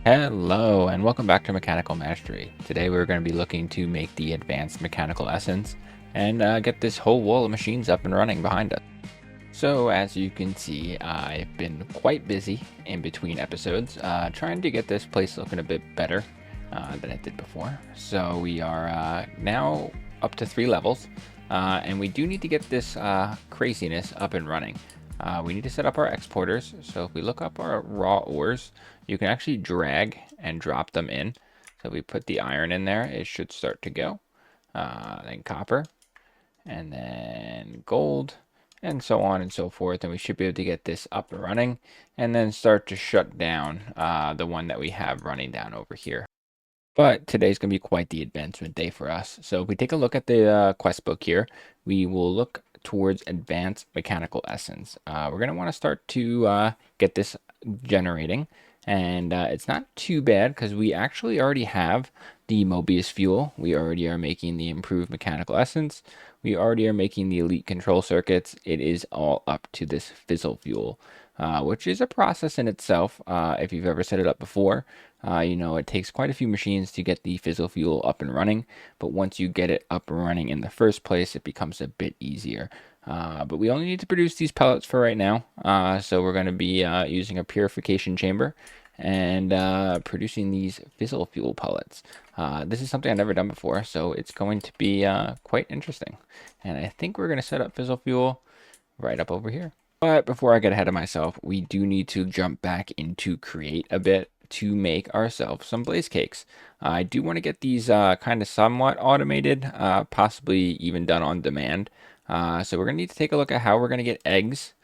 Hello and welcome back to Mechanical Mastery. Today we're going to be looking to make the advanced mechanical essence and get this whole wall of machines up and running behind us. So as you can see, I've been quite busy in between episodes trying to get this place looking a bit better than it did before. So we are now up to 3 levels and we do need to get this craziness up and running. We need to set up our exporters. So if we look up our raw ores, you can actually drag and drop them in. So we put the iron in there, it should start to go. Then copper, and then gold, and so on and so forth. And we should be able to get this up and running, and then start to shut down the one that we have running down over here. But today's going to be quite the advancement day for us. So if we take a look at the quest book here, we will look towards advanced mechanical essence. We're going to want to start to get this generating. And it's not too bad because we actually already have the Mobius fuel. We already are making the improved mechanical essence. We already are making the elite control circuits. It is all up to this FISSLE fuel, which is a process in itself. If you've ever set it up before, you know, it takes quite a few machines to get the FISSLE fuel up and running, but once you get it up and running in the first place, it becomes a bit easier. But we only need to produce these pellets for right now, so we're going to be using a purification chamber and producing these FISSLE fuel pellets. This is something I've never done before, so it's going to be quite interesting. And I think we're going to set up FISSLE fuel right up over here. But before I get ahead of myself, we do need to jump back into create a bit to make ourselves some blaze cakes. I do want to get these kind of somewhat automated, possibly even done on demand. So we're going to need to take a look at how we're going to get eggs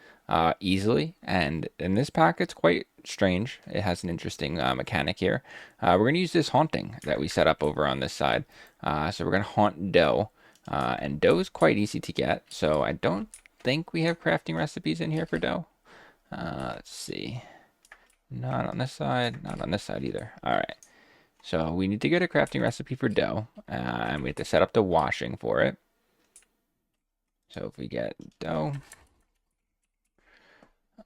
easily. And in this pack, it's quite strange. It has an interesting mechanic here. We're going to use this haunting that we set up over on this side. So we're going to haunt dough. And dough is quite easy to get, so I don't think we have crafting recipes in here for dough. Let's see. Not on this side, not on this side either. All right. So we need to get a crafting recipe for dough, and we have to set up the washing for it. So if we get dough,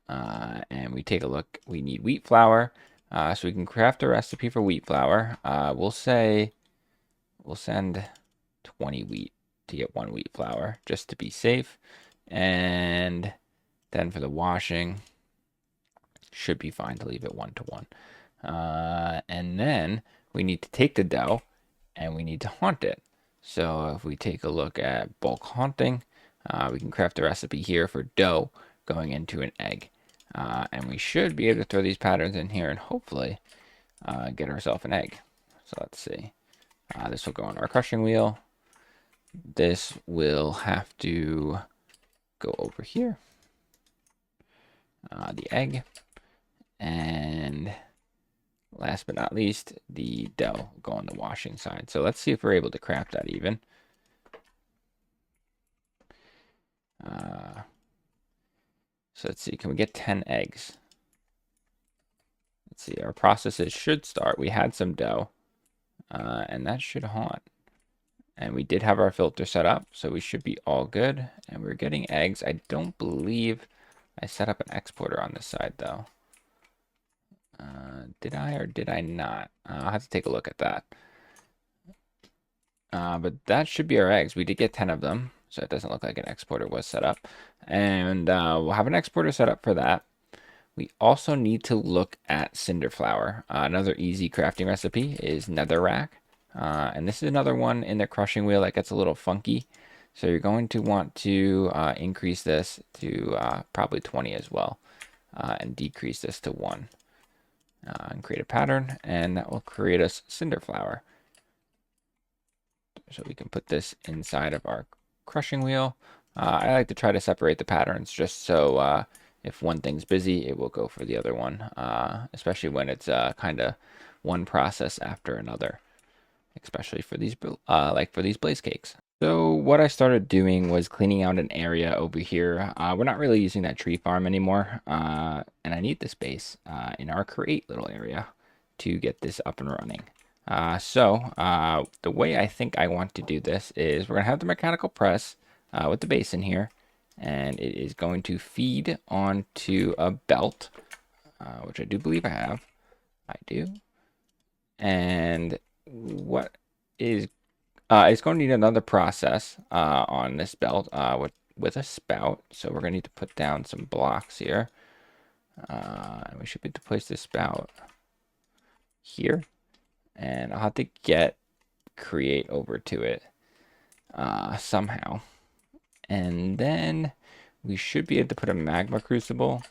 and we take a look, we need wheat flour, so we can craft a recipe for wheat flour. We'll say we'll send 20 wheat to get 1 wheat flour, just to be safe. And then for the washing, should be fine to leave it 1 to 1. And then we need to take the dough and we need to haunt it. So if we take a look at bulk haunting, we can craft a recipe here for dough going into an egg. And we should be able to throw these patterns in here and hopefully get ourselves an egg. So let's see. This will go on our crushing wheel. This will have to go over here. The egg. And last but not least, the dough will go on the washing side. So let's see if we're able to craft that even. So let's see, can we get 10 eggs? Let's see, our processes should start. We had some dough, and that should haunt. And we did have our filter set up, so we should be all good. And we're getting eggs. I don't believe I set up an exporter on this side, though. Did I or did I not? I'll have to take a look at that. But that should be our eggs. We did get 10 of them, so it doesn't look like an exporter was set up. And we'll have an exporter set up for that. We also need to look at cinder flour. Another easy crafting recipe is netherrack. And this is another one in the crushing wheel that gets a little funky. So you're going to want to increase this to probably 20 as well. And decrease this to 1. And create a pattern, and that will create us cinder flour. So we can put this inside of our crushing wheel. I like to try to separate the patterns just so if one thing's busy, it will go for the other one, especially when it's kind of one process after another, especially for these like for these blaze cakes. So what I started doing was cleaning out an area over here. We're not really using that tree farm anymore, and I need the space in our create little area to get this up and running. So the way I think I want to do this is we're going to have the mechanical press with the basin here, and it is going to feed onto a belt, which I do believe I have. I do. And what is it's going to need another process on this belt with a spout. So we're going to need to put down some blocks here. And we should be able to place this spout here. And I'll have to get create over to it somehow. And then we should be able to put a magma crucible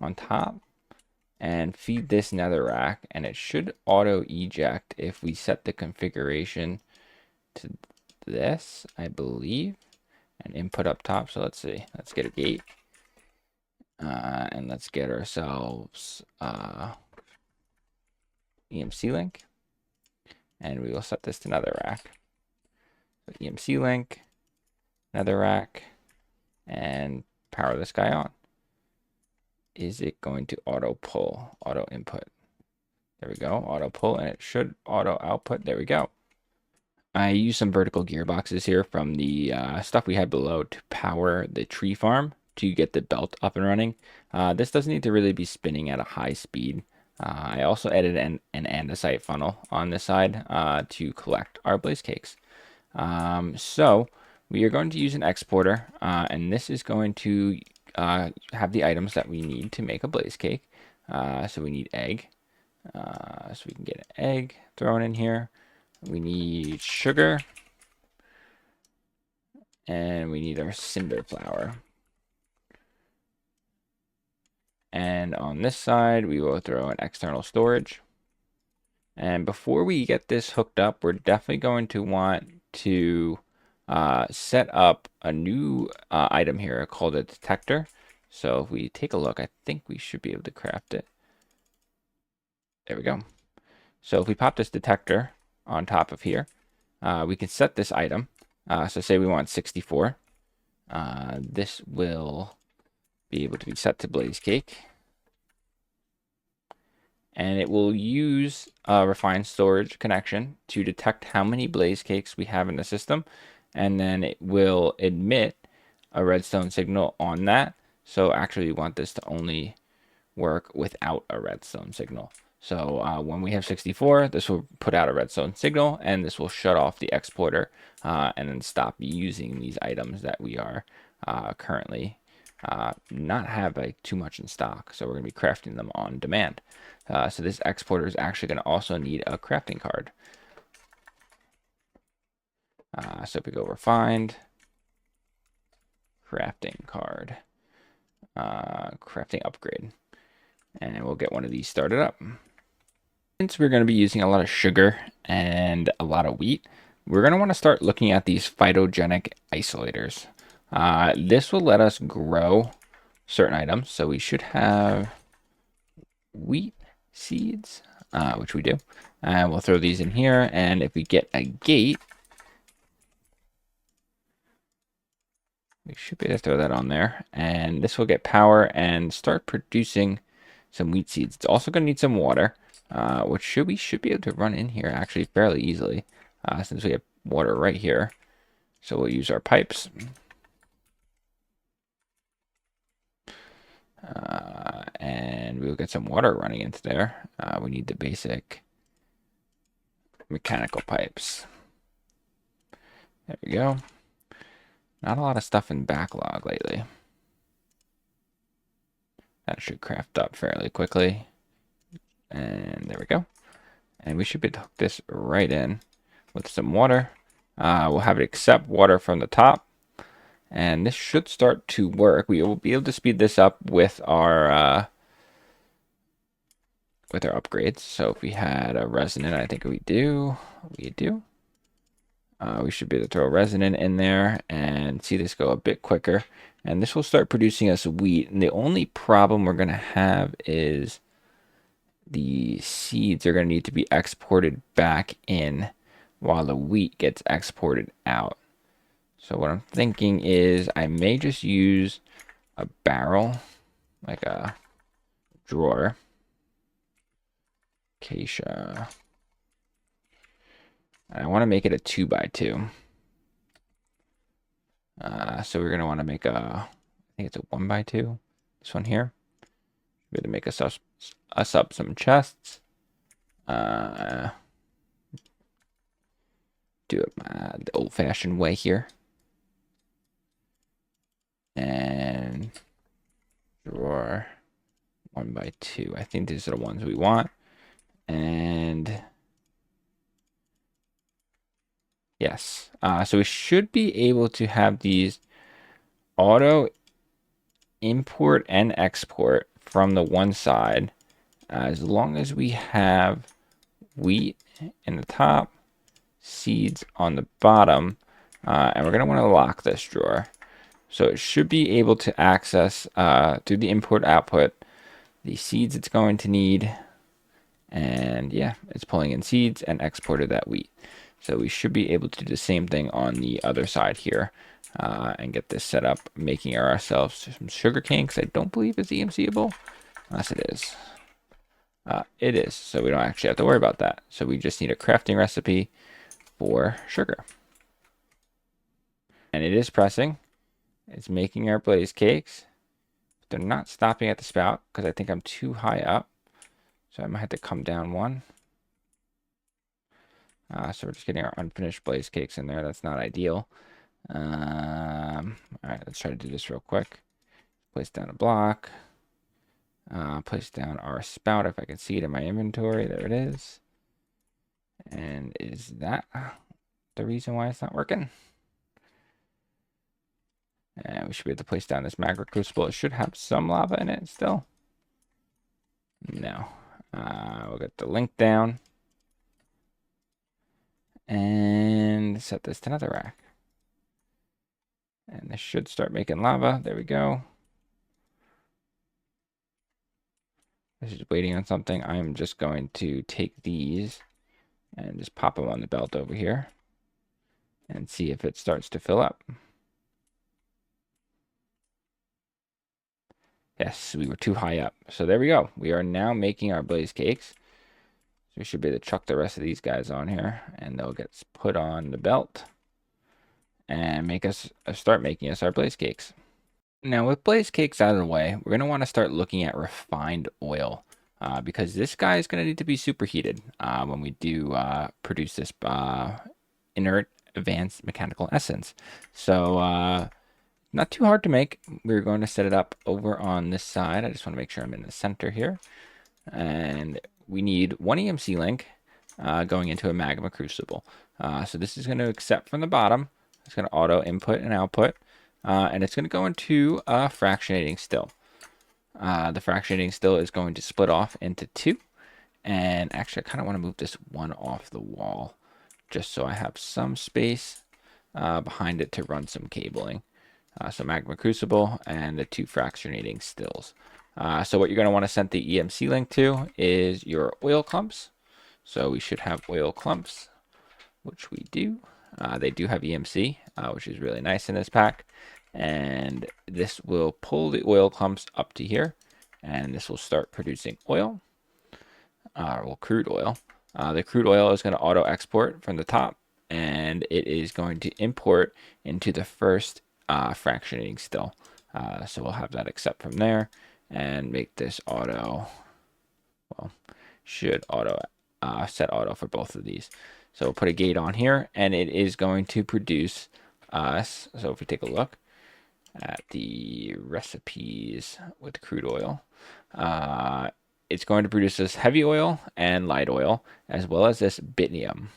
on top and feed this netherrack, and it should auto eject if we set the configuration to this, I believe, and input up top. So let's see, let's get a gate, and let's get ourselves EMC link, and we will set this to netherrack. So EMC link, netherrack, and power this guy on. Is it going to auto pull, auto input? There we go, auto pull, and it should auto output. There we go. I use some vertical gearboxes here from the stuff we had below to power the tree farm to get the belt up and running. This doesn't need to really be spinning at a high speed. I also added an andesite funnel on this side to collect our blaze cakes. So we are going to use an exporter, and this is going to have the items that we need to make a blaze cake. So we need egg, so we can get an egg thrown in here. We need sugar, and we need our cinder flour. And on this side, we will throw an external storage. And before we get this hooked up, we're definitely going to want to set up a new item here called a detector. So if we take a look, I think we should be able to craft it. There we go. So if we pop this detector on top of here, we can set this item. So say we want 64. This will be able to be set to blaze cake. And it will use a refined storage connection to detect how many blaze cakes we have in the system. And then it will emit a redstone signal on that. So actually we want this to only work without a redstone signal. So when we have 64, this will put out a redstone signal, and this will shut off the exporter and then stop using these items that we are currently not have like too much in stock. So we're going to be crafting them on demand. So this exporter is actually going to also need a crafting card. So if we go refined, crafting card, crafting upgrade, and we'll get one of these started up. Since we're going to be using a lot of sugar and a lot of wheat, we're going to want to start looking at these phytogenic isolators. This will let us grow certain items. So we should have wheat seeds, which we do. And we'll throw these in here. And if we get a gate, we should be able to throw that on there. And this will get power and start producing some wheat seeds. It's also going to need some water, which we should be able to run in here actually fairly easily, since we have water right here. So we'll use our pipes. And we'll get some water running into there. We need the basic mechanical pipes. There we go. Not a lot of stuff in backlog lately. That should craft up fairly quickly. And there we go. And we should be able to hook this right in with some water. We'll have it accept water from the top. And this should start to work. We will be able to speed this up with our upgrades. So if we had a resonant, I think we do. We should be able to throw a resonant in there and see this go a bit quicker. And this will start producing us wheat. And the only problem we're going to have is the seeds are going to need to be exported back in while the wheat gets exported out. So what I'm thinking is I may just use a barrel, like a drawer. Acacia. And I want to make it a 2x2. So we're going to want to make I think it's a 1x2. This one here. We're going to make us up some chests. Do it the old-fashioned way here. And draw 1 by 2. I think these are the ones we want. And yes. So we should be able to have these auto import and export from the one side as long as we have wheat in the top, seeds on the bottom, and we're going to want to lock this drawer. So it should be able to access through the import output the seeds it's going to need. And yeah, it's pulling in seeds and exported that wheat. So we should be able to do the same thing on the other side here and get this set up, making ourselves some sugar cane, because I don't believe it's EMCable, unless it is. It is, so we don't actually have to worry about that. So we just need a crafting recipe for sugar. And it is pressing. It's making our blaze cakes. They're not stopping at the spout because I think I'm too high up. So I might have to come down one. So we're just getting our unfinished blaze cakes in there. That's not ideal. All right, let's try to do this real quick. Place down a block. Place down our spout if I can see it in my inventory. There it is. And is that the reason why it's not working? And we should be able to place down this magma crucible. It should have some lava in it still. No. We'll get the link down. And set this to netherrack. And this should start making lava. There we go. This is waiting on something. I'm just going to take these and just pop them on the belt over here and see if it starts to fill up. Yes, we were too high up. So there we go. We are now making our blaze cakes. So we should be able to chuck the rest of these guys on here and they'll get put on the belt and make us start making us our blaze cakes. Now with blaze cakes out of the way, we're going to want to start looking at refined oil because this guy is going to need to be superheated when we do produce this inert advanced mechanical essence. So not too hard to make. We're going to set it up over on this side. I just want to make sure I'm in the center here. And we need one EMC link going into a magma crucible. So this is going to accept from the bottom. It's going to auto input and output. And it's going to go into a fractionating still. The fractionating still is going to split off into 2. And actually, I kind of want to move this one off the wall just so I have some space behind it to run some cabling. So magma crucible and the 2 fractionating stills. So what you're going to want to send the EMC link to is your oil clumps. So we should have oil clumps, which we do. They do have EMC, which is really nice in this pack. And this will pull the oil clumps up to here. And this will start producing oil, well, crude oil. The crude oil is going to auto export from the top. And it is going to import into the first fractionating still. So we'll have that accept from there and make this auto, well, should auto set auto for both of these. So we'll put a gate on here and it is going to produce us. So if we take a look at the recipes with crude oil, it's going to produce this heavy oil and light oil as well as this bitnium.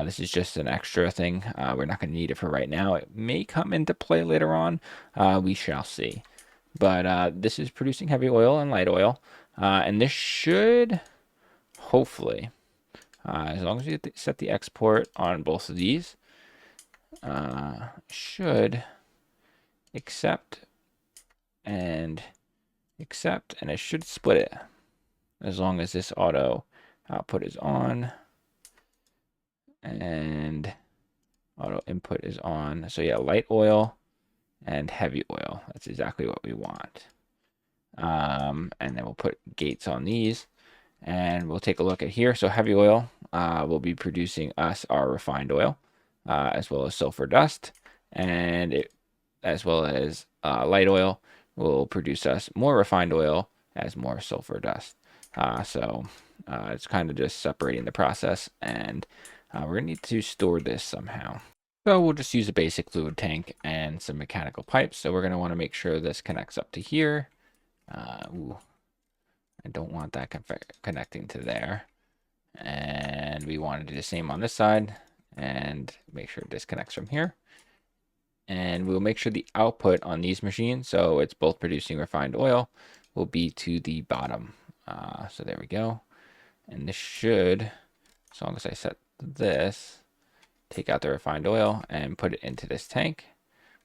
This is just an extra thing. We're not going to need it for right now. It may come into play later on. We shall see. But this is producing heavy oil and light oil. And this should, hopefully, as long as you set the export on both of these, should accept, and it should split it. As long as this auto output is on. And auto input is on. So yeah, light oil and heavy oil. That's exactly what we want. And then we'll put gates on these and we'll take a look at here. So heavy oil will be producing us our refined oil as well as sulfur dust, and as well as light oil will produce us more refined oil as more sulfur dust. So It's kind of just separating the process, and we're going to need to store this somehow. So we'll just use a basic fluid tank and some mechanical pipes. So we're going to want to make sure this connects up to here. Ooh, I don't want that connecting to there. And we want to do the same on this side and make sure it disconnects from here. And we'll make sure the output on these machines, so it's both producing refined oil, will be to the bottom. So there we go. And this should, as long as I set this, take out the refined oil and put it into this tank,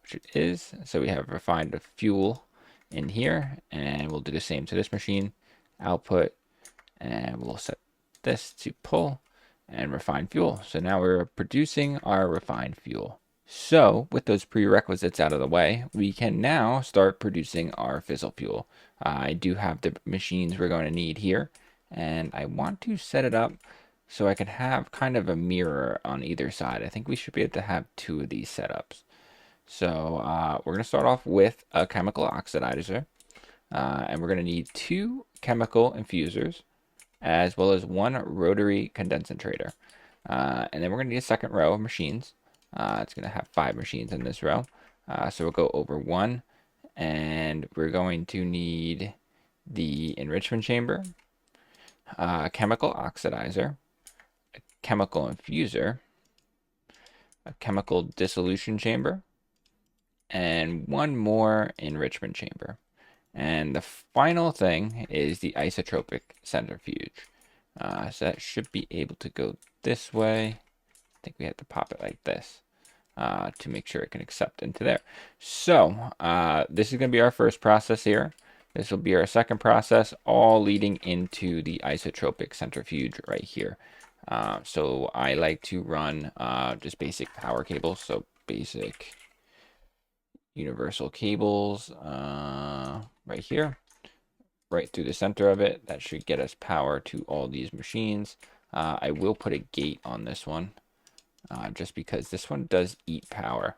which it is. So we have refined fuel in here, and we'll do the same to this machine. Output, and we'll set this to pull and refined fuel. So now we're producing our refined fuel. So with those prerequisites out of the way, we can now start producing our FISSLE fuel. I do have the machines we're going to need here, and I want to set it up so I can have kind of a mirror on either side. I think we should be able to have 2 of these setups. So we're going to start off with a chemical oxidizer, and we're going to need 2 chemical infusers, as well as 1 rotary concentrator. And then we're going to need a second row of machines. It's going to have 5 machines in this row. So we'll go over 1, and we're going to need the enrichment chamber, a chemical oxidizer, a chemical infuser, a chemical dissolution chamber, and 1 more enrichment chamber. And the final thing is the isotropic centrifuge. So that should be able to go this way. I think we have to pop it like this to make sure it can accept into there. So this is going to be our first process here. This will be our second process, all leading into the isotropic centrifuge right here. So I like to run just basic power cables. So basic universal cables right here, right through the center of it. That should get us power to all these machines. I will put a gate on this one just because this one does eat power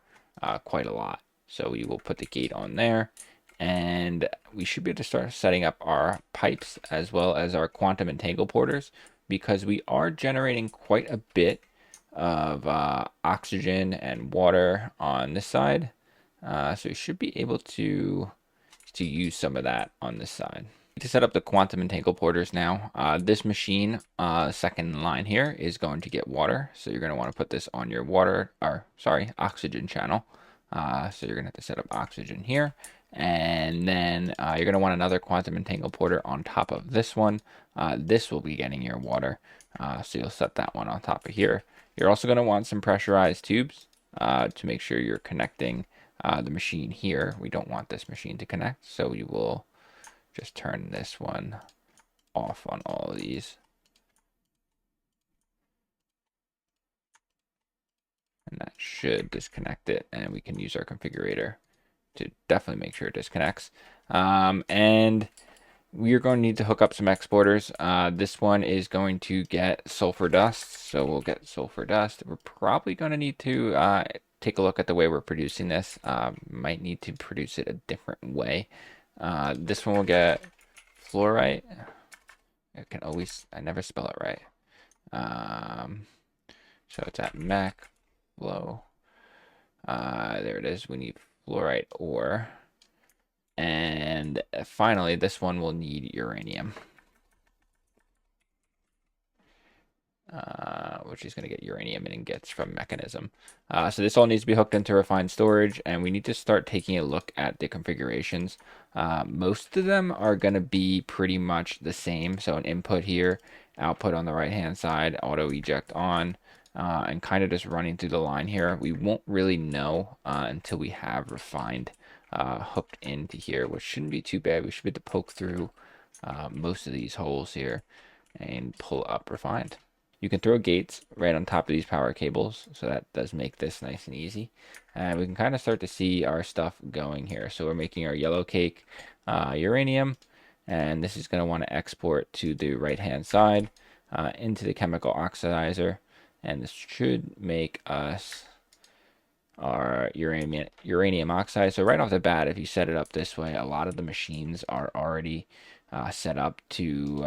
quite a lot. So we will put the gate on there, and we should be able to start setting up our pipes as well as our quantum entangle porters, because we are generating quite a bit of oxygen and water on this side. So we should be able to use some of that on this side. To set up the quantum entangle porters now, this machine, second line here, is going to get water. So you're going to want to put this on your oxygen channel. So you're going to have to set up oxygen here. And then you're going to want another quantum entangle porter on top of this one. This will be getting your water. So you'll set that one on top of here. You're also going to want some pressurized tubes to make sure you're connecting the machine here. We don't want this machine to connect, so we will just turn this one off on all of these. And that should disconnect it, and we can use our configurator to definitely make sure it disconnects. And we're going to need to hook up some exporters. This one is going to get sulfur dust, so we'll get sulfur dust. We're probably going to need to take a look at the way we're producing this. Might need to produce it a different way. This one will get fluorite. I never spell it right. So it's at mech flow. There it is. We need fluorite ore. And finally, this one will need uranium. Which is going to get uranium and ingots from mechanism. So this all needs to be hooked into refined storage, and we need to start taking a look at the configurations. Most of them are going to be pretty much the same. So an input here, output on the right hand side, auto eject on, and kind of just running through the line here. We won't really know until we have refined hooked into here, which shouldn't be too bad. We should be able to poke through most of these holes here and pull up refined. You can throw gates right on top of these power cables, so that does make this nice and easy. And we can kind of start to see our stuff going here. So we're making our yellow cake uranium, and this is going to want to export to the right hand side into the chemical oxidizer, and this should make us our uranium oxide. So right off the bat, if you set it up this way, a lot of the machines are already set up to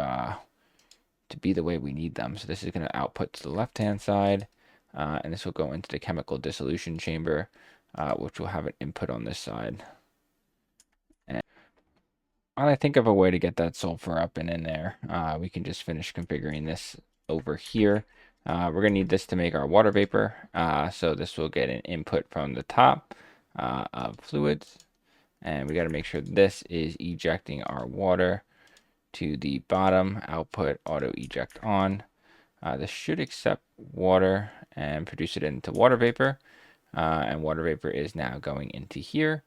to be the way we need them. So this is going to output to the left-hand side, and this will go into the chemical dissolution chamber, which will have an input on this side. And while I think of a way to get that sulfur up and in there, we can just finish configuring this over here. We're going to need this to make our water vapor. So this will get an input from the top of fluids. And we got to make sure this is ejecting our water to the bottom. Output auto eject on. This should accept water and produce it into water vapor. And water vapor is now going into here.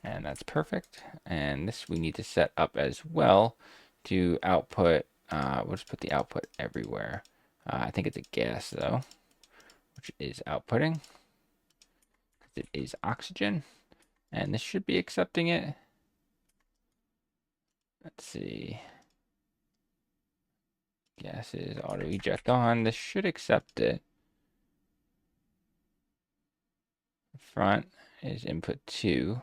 And that's perfect. And this we need to set up as well to output. We'll just put the output everywhere. I think it's a gas though, which is outputting. It is oxygen. And this should be accepting it. Let's see. Gases auto eject on. This should accept it. Front is input 2.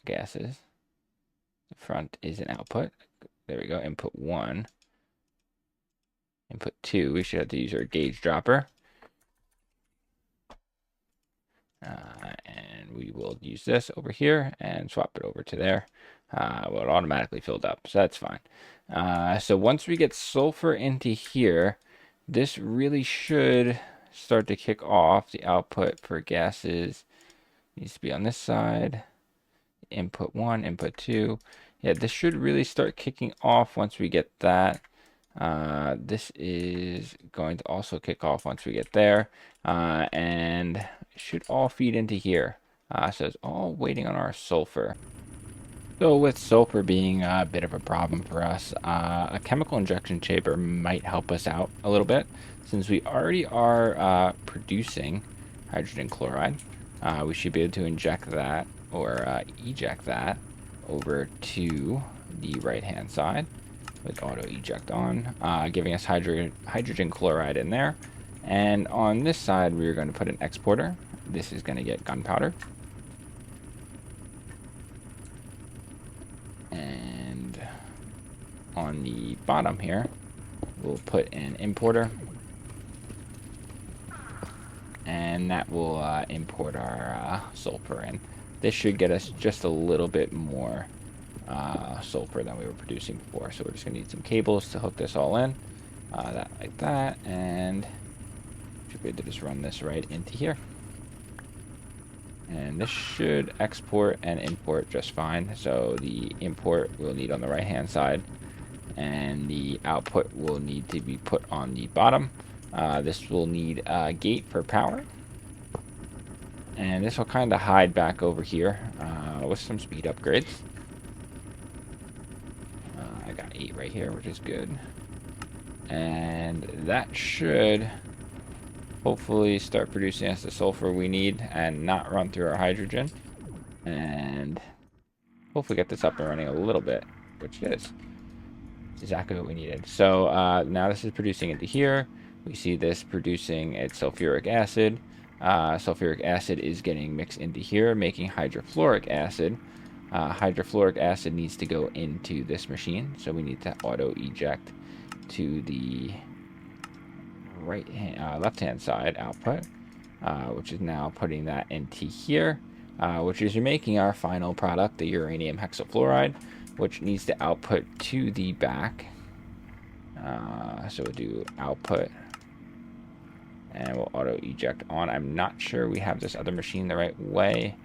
Gases. The front is an output. There we go. Input 1. Input 2. We should have to use our gauge dropper. And we will use this over here and swap it over to there. Well, it automatically filled up, so that's fine. So once we get sulfur into here, this really should start to kick off. The output for gases needs to be on this side. Input 1, input 2. Yeah, this should really start kicking off once we get that. This is going to also kick off once we get there. And it should all feed into here. So it's all waiting on our sulfur. So with sulfur being a bit of a problem for us, a chemical injection chamber might help us out a little bit. Since we already are producing hydrogen chloride, we should be able to inject that or eject that over to the right-hand side with auto eject on, giving us hydrogen chloride in there. And on this side, we're going to put an exporter. This is going to get gunpowder. And on the bottom here, we'll put an importer. And that will import our sulfur in. This should get us just a little bit more sulfur than we were producing before. So we're just going to need some cables to hook this all in. That like that. And should be able to just run this right into here. And this should export and import just fine. So the import we'll need on the right hand side, and the output will need to be put on the bottom. This will need a gate for power, and this will kind of hide back over here with some speed upgrades. I got 8 right here, which is good, and that should hopefully start producing us the sulfur we need and not run through our hydrogen, and hopefully get this up and running a little bit, which is exactly what we needed. So now this is producing into here. We see this producing its sulfuric acid. Sulfuric acid is getting mixed into here, making hydrofluoric acid. Hydrofluoric acid needs to go into this machine, so we need to auto eject to the left-hand side output, which is now putting that into here, which is making our final product, the uranium hexafluoride, which needs to output to the back. So we'll do output, and we'll auto eject on. I'm not sure we have this other machine the right way.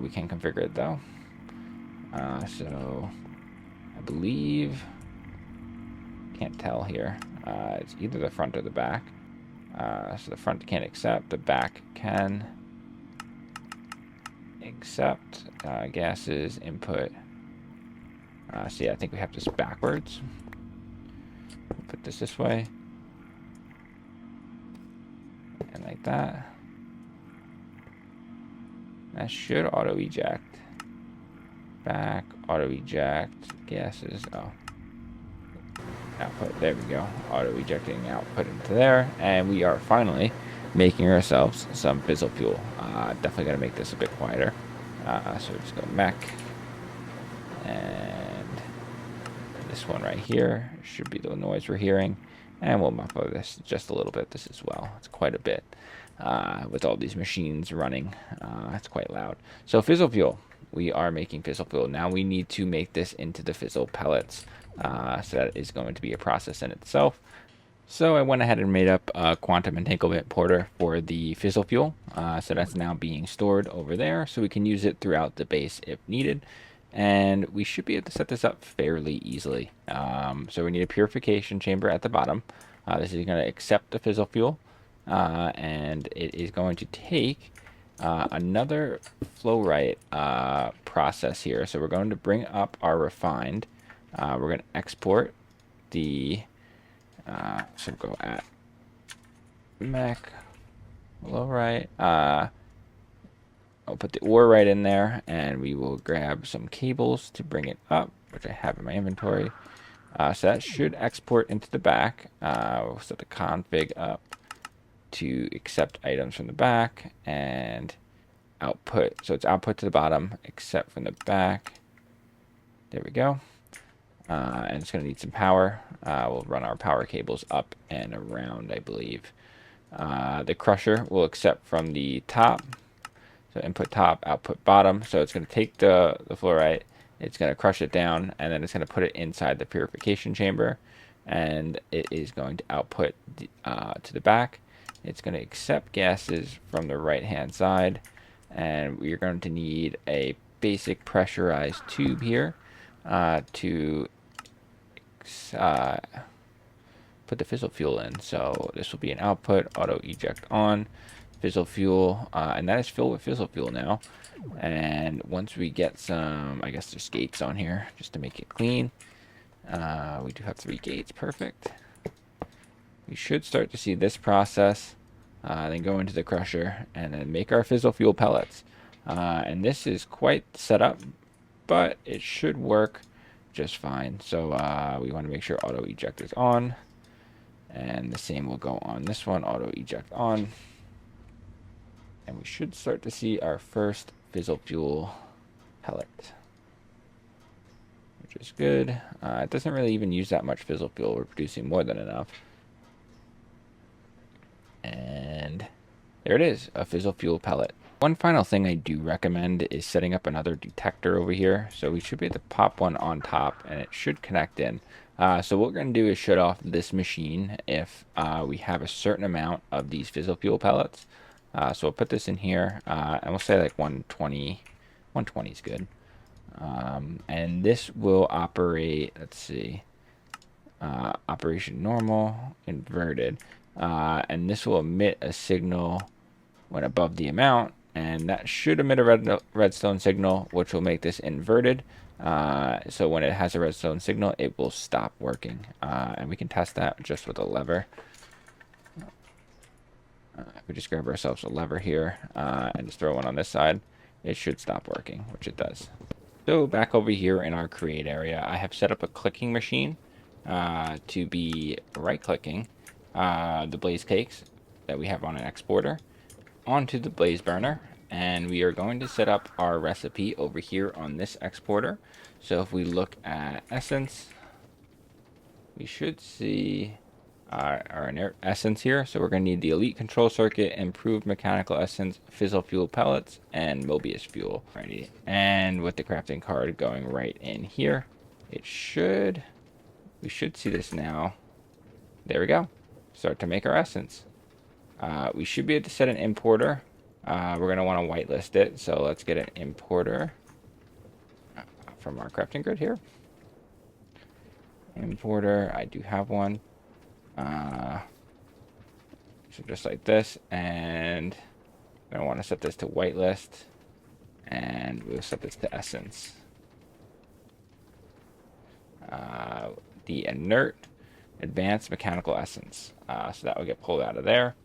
We can configure it though. So I believe, can't tell here. It's either the front or the back. So the front can't accept, the back can accept. Gases, input. So yeah, I think we have this backwards. Put this way. And like that. That should auto eject. Back, auto eject, gases. Oh. Output, there we go, auto ejecting output into there, and we are finally making ourselves some FISSLE fuel. Definitely got to make this a bit quieter, so just go mech, and this one right here should be the noise we're hearing. And we'll muffle this just a little bit, this as well. It's quite a bit. With all these machines running, it's quite loud. So fizzle fuel. We are making fizzle fuel. Now we need to make this into the fizzle pellets. So that is going to be a process in itself. So I went ahead and made up a quantum entanglement porter for the fizzle fuel. So that's now being stored over there, so we can use it throughout the base if needed. And we should be able to set this up fairly easily. So we need a purification chamber at the bottom. This is going to accept the fizzle fuel, and it is going to take another flow rate process here. So we're going to bring up our refined. We're going to export the so go at mech flow rate. I'll put the ore right in there, and we will grab some cables to bring it up, which I have in my inventory. So that should export into the back. We'll set the config up to accept items from the back and output. So it's output to the bottom, except from the back. There we go. And it's going to need some power. We'll run our power cables up and around, I believe. The crusher will accept from the top. So input top, output bottom. So it's going to take the fluorite, it's going to crush it down, and then it's going to put it inside the purification chamber. And it is going to output to the back. It's going to accept gases from the right-hand side. And we're going to need a basic pressurized tube here to put the fizzle fuel in. So this will be an output, auto eject on, fizzle fuel, and that is filled with fizzle fuel now. And once we get some, I guess there's gates on here just to make it clean. We do have 3 gates, perfect. We should start to see this process, then go into the crusher and then make our fizzle fuel pellets. And this is quite set up, but it should work just fine. So we want to make sure auto eject is on, and the same will go on this one, auto eject on. And we should start to see our first fizzle fuel pellet, which is good. It doesn't really even use that much fizzle fuel. We're producing more than enough. And there it is, a fizzle fuel pellet. One final thing I do recommend is setting up another detector over here. So we should be able to pop one on top, and it should connect in. So what we're going to do is shut off this machine if we have a certain amount of these fizzle fuel pellets. So we'll put this in here, and we'll say like 120. 120 is good. And this will operate, let's see, operation normal, inverted. And this will emit a signal when above the amount, and that should emit a redstone signal, which will make this inverted. So when it has a redstone signal, it will stop working. And we can test that just with a lever. If we just grab ourselves a lever here and just throw one on this side, it should stop working, which it does. So back over here in our create area, I have set up a clicking machine to be right-clicking the blaze cakes that we have on an exporter onto the blaze burner, and we are going to set up our recipe over here on this exporter. So if we look at essence, we should see our inert essence here. So we're going to need the elite control circuit, improved mechanical essence, fizzle fuel pellets, and Mobius fuel. Alrighty. And with the crafting card going right in here, we should see this now. There we go. Start to make our essence. We should be able to set an importer. We're going to want to whitelist it. So let's get an importer from our crafting grid here. Importer, I do have one. So just like this, and I'm going to want to set this to whitelist, and we'll set this to essence. The inert advanced mechanical essence. So that will get pulled out of there,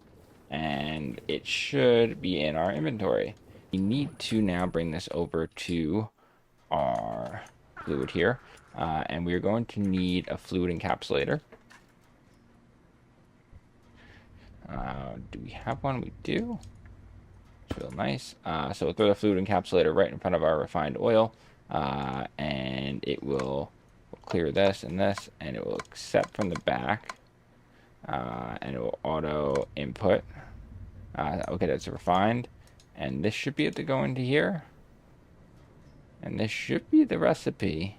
and it should be in our inventory. We need to now bring this over to our fluid here, and we're going to need a fluid encapsulator. Do we have one? We do. It's real nice. So we'll throw the fluid encapsulator right in front of our refined oil, and we'll clear this and this, and it will accept from the back, and it will auto input. Okay, that's refined, and this should be able to go into here, and this should be the recipe.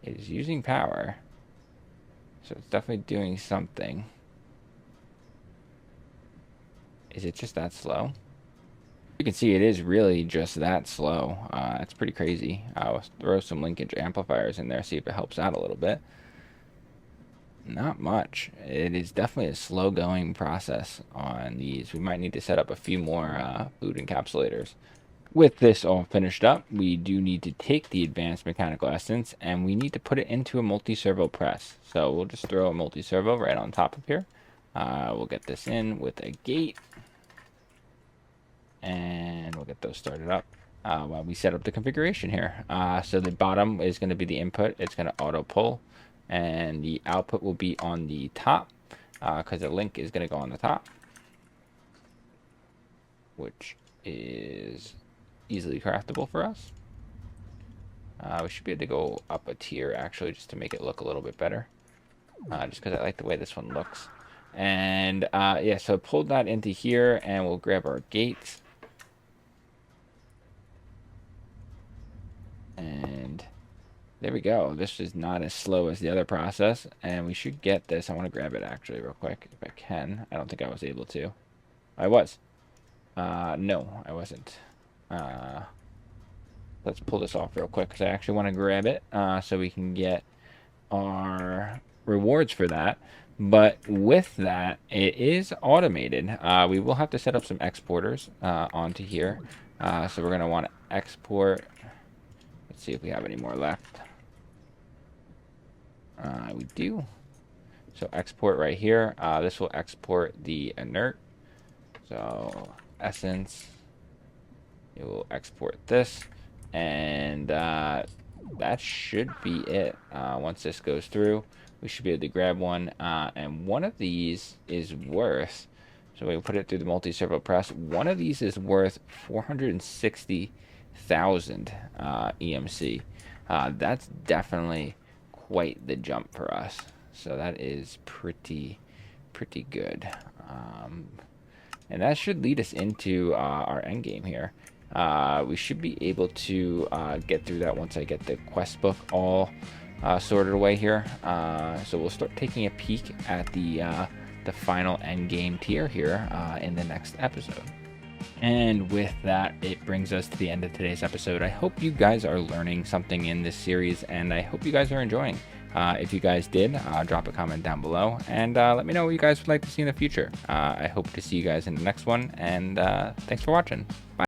It is using power, so it's definitely doing something. Is it just that slow? You can see it is really just that slow. It's pretty crazy. I'll throw some linkage amplifiers in there, see if it helps out a little bit. Not much. It is definitely a slow going process on these. We might need to set up a few more food encapsulators. With this all finished up, we do need to take the advanced mechanical essence and we need to put it into a multi-servo press. So we'll just throw a multi-servo right on top of here. We'll get this in with a gate, and we'll get those started up while we set up the configuration here. So the bottom is going to be the input. It's going to auto pull, and the output will be on the top because the link is going to go on the top, which is easily craftable for us. We should be able to go up a tier actually, just to make it look a little bit better, just because I like the way this one looks. And yeah, so pulled that into here, and we'll grab our gates, and there we go. This is not as slow as the other process, and we should get this. I want to grab it actually real quick if I can. I don't think I was able to. I was. No, I wasn't. Let's pull this off real quick because I actually want to grab it so we can get our rewards for that. But with that, it is automated. We will have to set up some exporters onto here. So we're going to want to export. Let's see if we have any more left. We do. So export right here. This will export the inert. So essence. It will export this. And that should be it. Once this goes through, we should be able to grab one. And one of these is worth, so we put it through the multi-servo press. One of these is worth 460,000 EMC. That's definitely quite the jump for us. So that is pretty good. And that should lead us into our end game here. We should be able to get through that once I get the quest book all sorted away here. So we'll start taking a peek at the final end game tier here in the next episode. And with that, it brings us to the end of today's episode. I hope you guys are learning something in this series, and I hope you guys are enjoying. If you guys did, drop a comment down below, and let me know what you guys would like to see in the future. I hope to see you guys in the next one, and thanks for watching. Bye.